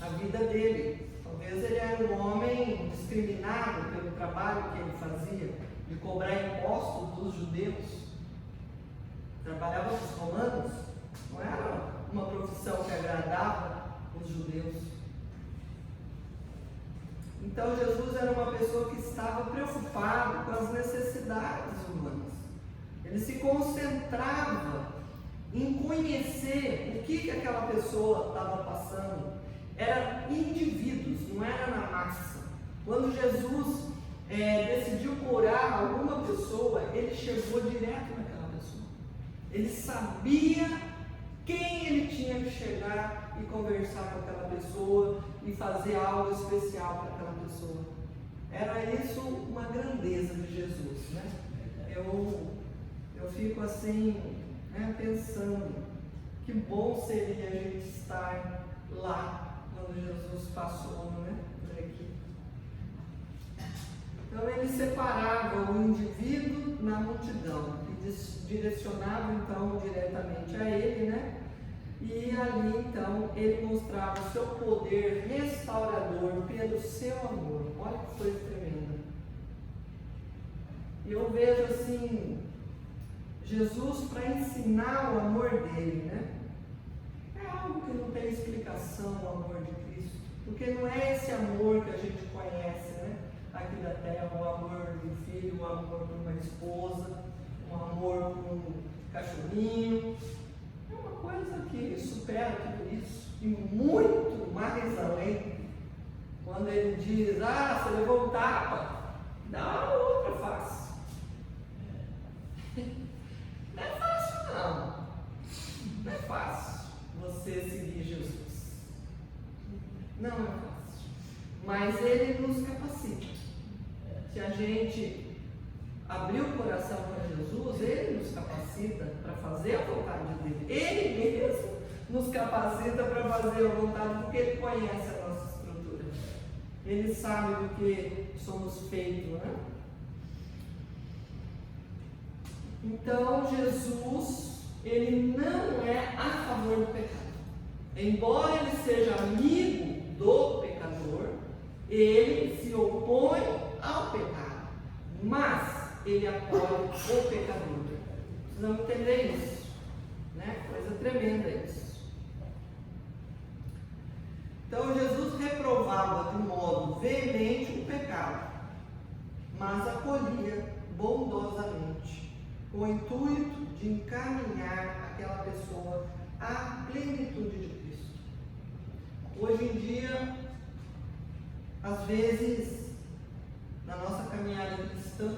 a vida dele. Talvez ele era um homem discriminado pelo trabalho que ele fazia, de cobrar impostos dos judeus. Trabalhava com os romanos, não era uma profissão que agradava os judeus. Então Jesus era uma pessoa que estava preocupado com as necessidades humanas. Ele se concentrava em conhecer o que aquela pessoa estava passando. Eram indivíduos, não era na massa. Quando Jesus decidiu curar alguma pessoa, ele chegou direto naquela pessoa. Ele sabia quem ele tinha que chegar e conversar com aquela pessoa e fazer algo especial para aquela pessoa. Era isso uma grandeza de Jesus, né? Eu fico assim, né, pensando que bom seria a gente estar lá quando Jesus passou, né, por aqui. Então ele separava o indivíduo na multidão e direcionava então diretamente a ele, né? E ali então ele mostrava o seu poder restaurador pelo seu amor. Olha que coisa tremenda. E eu vejo assim, Jesus para ensinar o amor dele, né? É algo que não tem explicação, o amor de Cristo. Porque não é esse amor que a gente conhece, né? Aqui da terra, o amor do filho, o amor por uma esposa, o amor por um cachorrinho. É uma coisa que supera tudo isso. E muito mais além. Quando ele diz, você levou um tapa, dá outra face. Não é fácil não. Não é fácil você seguir Jesus. Não é fácil. Mas ele nos capacita. Se a gente abrir o coração para Jesus, ele nos capacita para fazer a vontade dele. Ele mesmo nos capacita para fazer a vontade, porque ele conhece a nossa estrutura. Ele sabe do que somos feitos, né? Então, Jesus, ele não é a favor do pecado. Embora ele seja amigo do pecador, ele se opõe ao pecado, mas ele apoia o pecador. Precisamos entender isso, né? Coisa tremenda isso. Então, Jesus reprovava de modo veemente o pecado, mas acolhia bondosamente, com o intuito de encaminhar aquela pessoa à plenitude de Cristo. Hoje em dia, às vezes, na nossa caminhada cristã,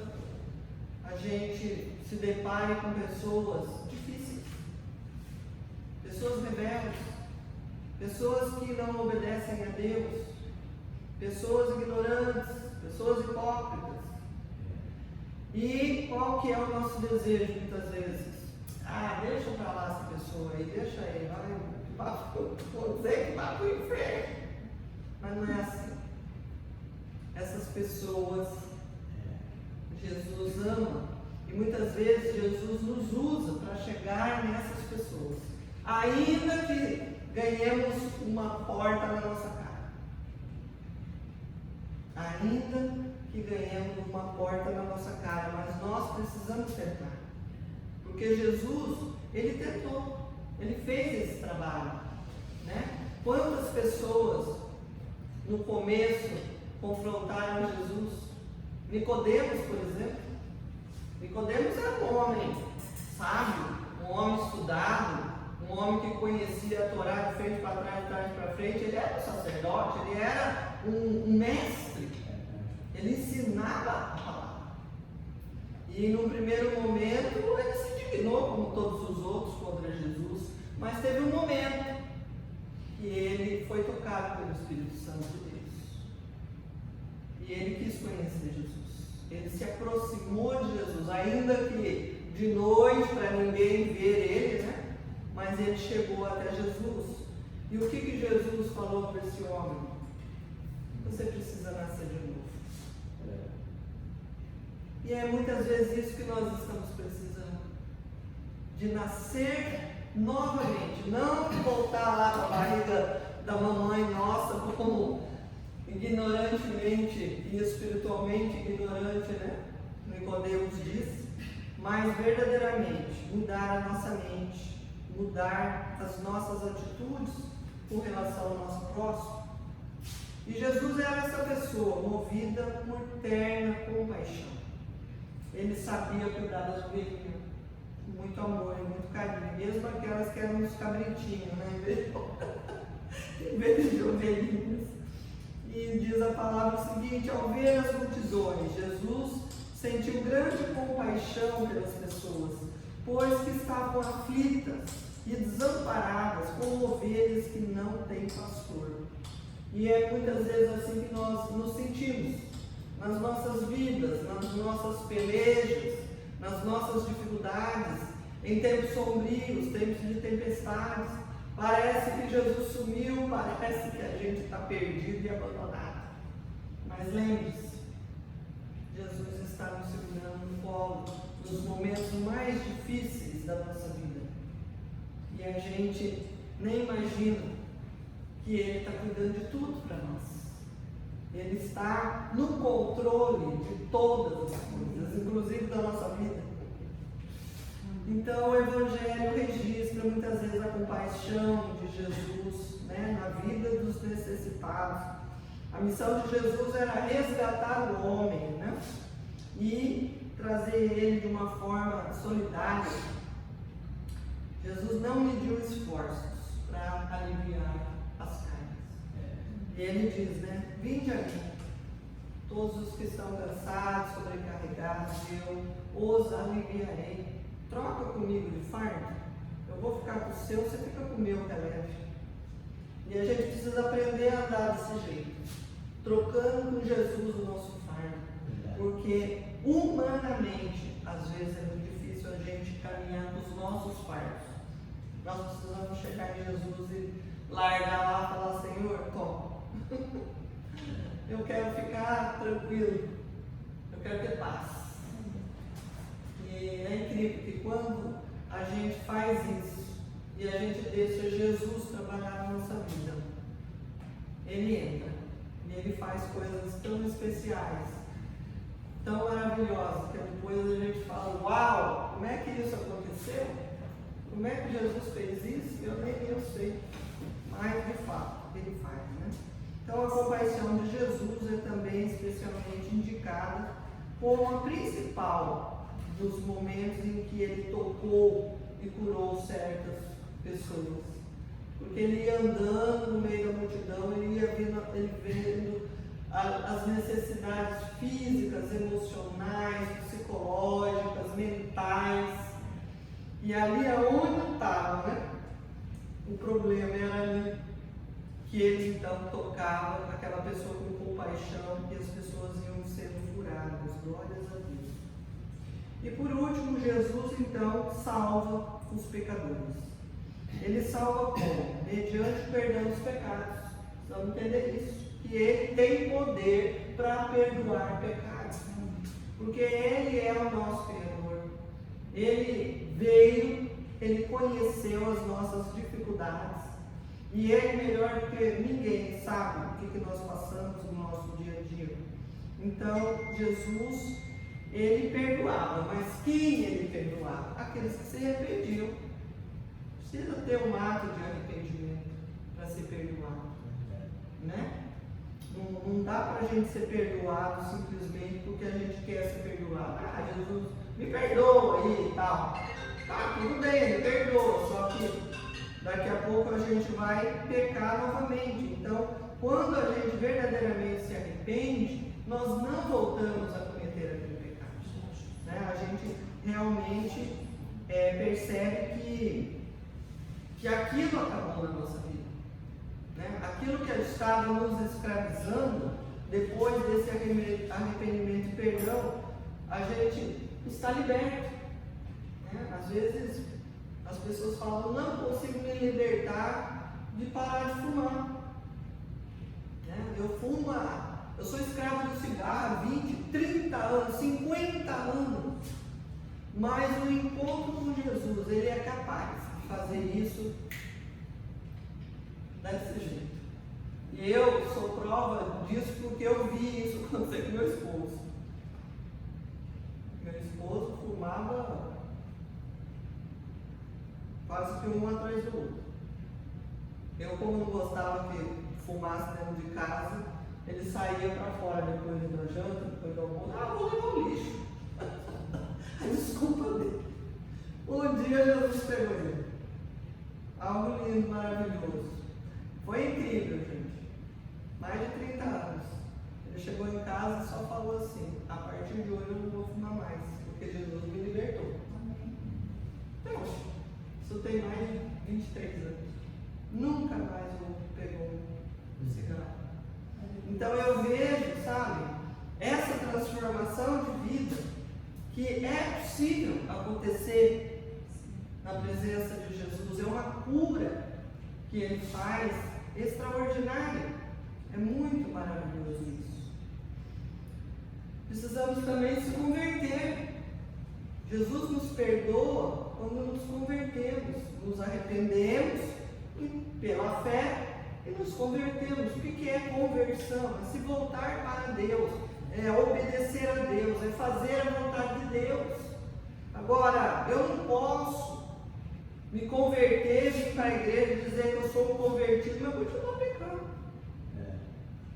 a gente se depara com pessoas difíceis, pessoas rebeldes, pessoas que não obedecem a Deus, pessoas ignorantes, pessoas hipócritas. E qual que é o nosso desejo muitas vezes? Deixa pra lá essa pessoa aí, deixa aí, vou dizer que vai pro inferno. Mas não é assim. Essas pessoas Jesus ama, e muitas vezes Jesus nos usa para chegar nessas pessoas, ainda que ganhemos uma porta na nossa cara. Ainda que ganhemos uma porta na nossa cara, mas nós precisamos tentar. Porque Jesus, ele tentou, ele fez esse trabalho, né? Quantas pessoas no começo confrontaram Jesus? Nicodemos, por exemplo. Nicodemos era um homem sábio, um homem estudado, um homem que conhecia a Torá de frente para trás, de trás para frente. Ele era um sacerdote, ele era um mestre. Ele ensinava a palavra. E no primeiro momento ele se indignou, como todos os outros, contra Jesus. Mas teve um momento que ele foi tocado pelo Espírito Santo de Deus. E ele quis conhecer Jesus. Ele se aproximou de Jesus, ainda que de noite, para ninguém ver ele, né? Mas ele chegou até Jesus. E o que Jesus falou para esse homem? Você precisa nascer de novo. E é muitas vezes isso que nós estamos precisando. De nascer novamente. Não voltar lá para a barriga da mamãe nossa, como ignorantemente e espiritualmente ignorante, né? Nicodemos diz. Mas verdadeiramente mudar a nossa mente, mudar as nossas atitudes com relação ao nosso próximo. E Jesus era essa pessoa movida por terna compaixão. Ele sabia cuidar das ovelhinhas com muito amor e muito carinho, mesmo aquelas que eram uns cabritinhos, né? Em vez de ovelhinhas. E diz a palavra seguinte: ao ver as multidões, Jesus sentiu grande compaixão pelas pessoas, pois que estavam aflitas e desamparadas, como ovelhas que não têm pastor. E é muitas vezes assim que nós nos sentimos nas nossas vidas, nas nossas pelejas, nas nossas dificuldades, em tempos sombrios, tempos de tempestades. Parece que Jesus sumiu, parece que a gente está perdido e abandonado. Mas lembre-se, Jesus está nos segurando no colo nos momentos mais difíceis da nossa vida. E a gente nem imagina que Ele está cuidando de tudo para nós. Ele está no controle de todas as coisas, inclusive da nossa vida. Então o Evangelho registra muitas vezes a compaixão de Jesus, né, na vida dos necessitados. A missão de Jesus era resgatar o homem, né, e trazer ele de uma forma solidária. Jesus não mediu esforços para aliviar as cargas. E ele diz, né, vinde a mim, todos os que estão cansados, sobrecarregados, eu os aliviarei. Troca comigo de fardo, eu vou ficar com o seu, você fica com o meu, que é leve. E a gente precisa aprender a andar desse jeito, trocando com Jesus o nosso fardo, porque humanamente, às vezes é muito difícil a gente caminhar com os nossos fardos. Nós precisamos chegar em Jesus e largar lá e falar, Senhor, toma. Eu quero ficar tranquilo, eu quero ter paz. E é incrível que quando a gente faz isso e a gente deixa Jesus trabalhar na nossa vida, Ele entra e Ele faz coisas tão especiais, tão maravilhosas, que depois a gente fala, uau, como é que isso aconteceu? Como é que Jesus fez isso? Nem eu sei, mas de fato Ele faz, né? Então a compaixão de Jesus é também especialmente indicada como a principal dos momentos em que Ele tocou e curou certas pessoas. Porque Ele ia andando no meio da multidão, Ele ia vendo as necessidades físicas, emocionais, psicológicas, mentais. E ali aonde estava, né? O problema era ali que Ele então tocava aquela pessoa com compaixão e as pessoas iam sendo curadas. Glórias a Deus. E por último, Jesus então salva os pecadores. Ele salva como? Mediante o perdão dos pecados. Vamos entender isso. Que Ele tem poder para perdoar pecados. Porque Ele é o nosso Criador. Ele veio, Ele conheceu as nossas dificuldades. E Ele, melhor do que ninguém, sabe o que nós passamos no nosso dia a dia. Então, Jesus, Ele perdoava, mas quem Ele perdoava? Aqueles que se arrependiam. Precisa ter um ato de arrependimento para ser perdoado, né? Não dá para a gente ser perdoado simplesmente porque a gente quer ser perdoado. Ah, Jesus, me perdoa aí e tal. Tá, tudo bem, me perdoa, só que daqui a pouco a gente vai pecar novamente. Então, quando a gente verdadeiramente se arrepende, nós não voltamos a cometer aquele pecado, né? A gente realmente percebe que aquilo acabou na nossa vida, né? Aquilo que estava nos escravizando, depois desse arrependimento e perdão, a gente está liberto, né? Às vezes as pessoas falam, não consigo me libertar de parar de fumar, né? Eu sou escravo do cigarro há 20, 30 anos, 50 anos, mas o encontro com Jesus, Ele é capaz de fazer isso desse jeito. E eu sou prova disso porque eu vi isso acontecer com meu esposo. Meu esposo fumava quase que um atrás do outro. Eu, como não gostava que fumasse dentro de casa, ele saía para fora depois da janta, depois do almoço, vou levar o lixo. A desculpa dele. Um dia Jesus pegou ele. Algo lindo, maravilhoso. Foi incrível, gente. Mais de 30 anos. Ele chegou em casa e só falou assim, a partir de hoje eu não vou fumar mais, porque Jesus me libertou. Então, isso tem mais de 23 anos. Nunca mais pegou um cigarro. Então eu vejo, sabe, essa transformação de vida que é possível acontecer na presença de Jesus. É uma cura que Ele faz extraordinária. É muito maravilhoso isso. Precisamos também se converter. Jesus nos perdoa quando nos convertemos, nos arrependemos pela fé e nos convertemos. O que é conversão? É se voltar para Deus, é obedecer a Deus, é fazer a vontade de Deus. Agora, eu não posso me converter, vir para a igreja e dizer que eu sou um convertido, mas eu continuo pecando.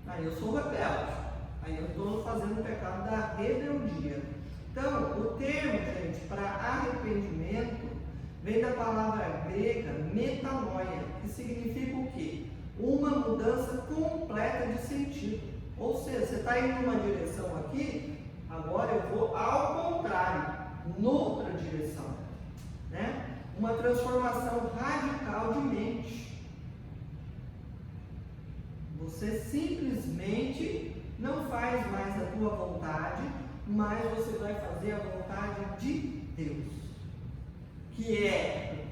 Aí eu sou rebelde. Aí eu estou fazendo o pecado da rebeldia. Então, o termo, gente, para arrependimento, vem da palavra grega metanoia, que significa o quê? Uma mudança completa de sentido. Ou seja, você está indo numa direção aqui, agora eu vou ao contrário, noutra direção. Né? Uma transformação radical de mente. Você simplesmente não faz mais a tua vontade, mas você vai fazer a vontade de Deus, que é,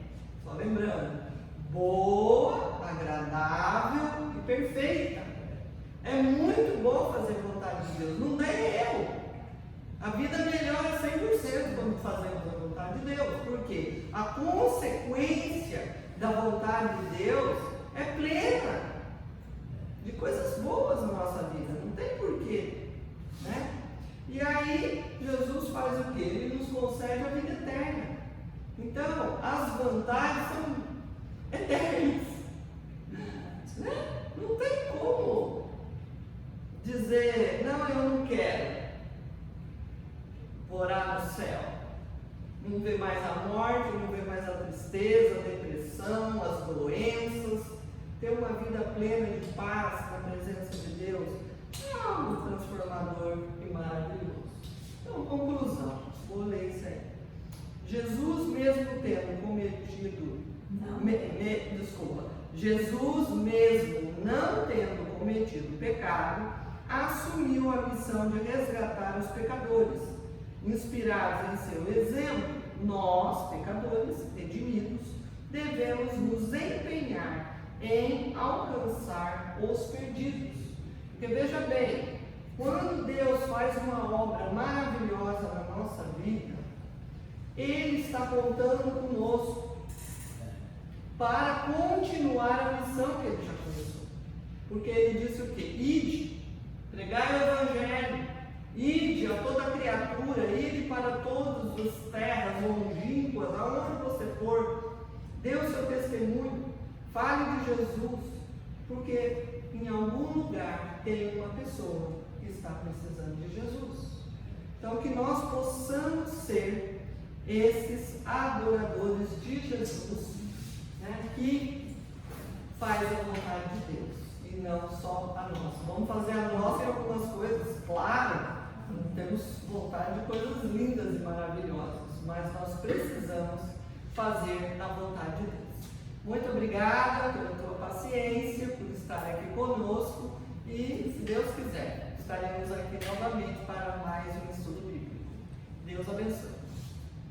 só lembrando, boa, agradável e perfeita. É muito bom fazer a vontade de Deus, não tem erro. A vida melhora 100% quando fazemos a vontade de Deus, porque a consequência da vontade de Deus é plena de coisas boas na nossa vida, não tem porquê, né? E aí, Jesus faz o quê? Ele nos concede a vida eterna. Então, as vantagens são eternas. Né? Não tem como dizer, não, eu não quero morar no céu. Não ver mais a morte, não ver mais a tristeza, a depressão, as doenças. Ter uma vida plena de paz na presença de Deus. É algo transformador e maravilhoso. Então, conclusão, vou ler isso aí. Jesus mesmo tendo cometido, Jesus mesmo não tendo cometido pecado, assumiu a missão de resgatar os pecadores. Inspirados em seu exemplo, nós, pecadores redimidos, devemos nos empenhar em alcançar os perdidos. Porque veja bem, quando Deus faz uma obra maravilhosa na nossa vida, Ele está contando conosco para continuar a missão que Ele já começou. Porque Ele disse o quê? Ide, pregai o Evangelho, ide a toda criatura, ide para todas as terras longínquas, aonde você for, dê o seu testemunho, fale de Jesus, porque em algum lugar tem uma pessoa que está precisando de Jesus. Então, que nós possamos ser esses adoradores de Jesus, né, que faz a vontade de Deus e não só a nossa. Vamos fazer a nossa em algumas coisas, claro, temos vontade de coisas lindas e maravilhosas, mas nós precisamos fazer a vontade de Deus. Muito obrigada pela tua paciência, por estar aqui conosco e, se Deus quiser, estaremos aqui novamente para mais um estudo bíblico. Deus abençoe.